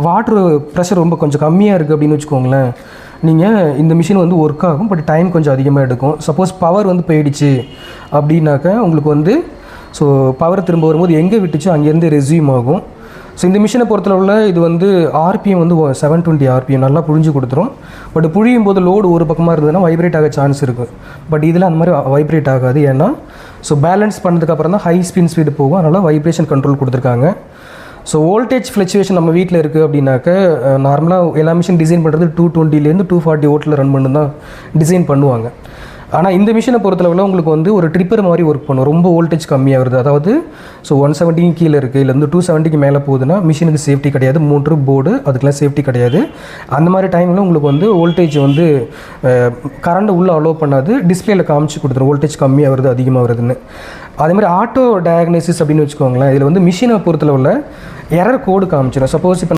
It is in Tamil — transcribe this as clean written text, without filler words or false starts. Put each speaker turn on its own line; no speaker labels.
வாட்ரு ப்ரெஷர் ரொம்ப கொஞ்சம் கம்மியாக இருக்குது அப்படின்னு வச்சுக்கோங்களேன், நீங்கள் இந்த மிஷின் வந்து ஒர்க் ஆகும், பட் டைம் கொஞ்சம் அதிகமாக எடுக்கும். சப்போஸ் பவர் வந்து போயிடுச்சு அப்படின்னாக்கா உங்களுக்கு வந்து ஸோ பவர் திரும்ப வரும்போது எங்கே விட்டுச்சோ அங்கேருந்து ரெஸ்யூம் ஆகும். ஸோ இந்த மிஷினை பொறுத்தளவில் இது வந்து ஆர்பிஎம் வந்து 720 ஆர்பிஎம் நல்லா புழிஞ்சு கொடுத்துரும். பட் புழியும் போது லோடு ஒரு பக்கமாக இருந்ததுன்னா வைப்ரேட் ஆக சான்ஸ் இருக்குது. பட் இதில் அந்த மாதிரி வைப்ரேட் ஆகாது. ஏன்னா ஸோ பேலன்ஸ் பண்ணதுக்கப்புறம் தான் ஹை ஸ்பீடு போகும். அதனால் வைப்ரேஷன் கண்ட்ரோல் கொடுத்துருக்காங்க. ஸோ வோல்டேஜ் ஃப்ளக்சுவேஷன் நம்ம வீட்டில் இருக்குது அப்படின்னாக்க நார்மலாக எல்லா மிஷின் டிசைன் பண்ணுறது 220 240 வோல்ட்டில் ரன் பண்ணு தான் டிசைன் பண்ணுவாங்க. ஆனால் இந்த மிஷினை பொறுத்தளவில் உங்களுக்கு வந்து ஒரு ட்ரிப்பர் மாதிரி ஒர்க் பண்ணும். ரொம்ப வோல்டேஜ் கம்மியாக வருது, அதாவது ஸோ 170 கீழே இருக்குது, இல்லை வந்து 270க்கு மேலே போகுதுன்னா மிஷினுக்கு சேஃப்டி கிடையாது. மோட்ரு போர்டு அதுக்கெல்லாம் சேஃப்டி கிடையாது. அந்த மாதிரி டைமில் உங்களுக்கு வந்து வோல்டேஜ் வந்து கரண்ட் உள்ளே அலோவ் பண்ணாது, டிஸ்பிளேயில் காமிச்சு கொடுத்துரும் வோல்டேஜ் கம்மியாக வருது அதிகமாக வருதுன்னு. அதேமாதிரி ஆட்டோ டயக்னோசிஸ் அப்படின்னு வச்சுக்கோங்களேன், இதில் வந்து மிஷினை பொறுத்தளவில் எரர் கோடு காமிச்சிடும். சப்போஸ் இப்போ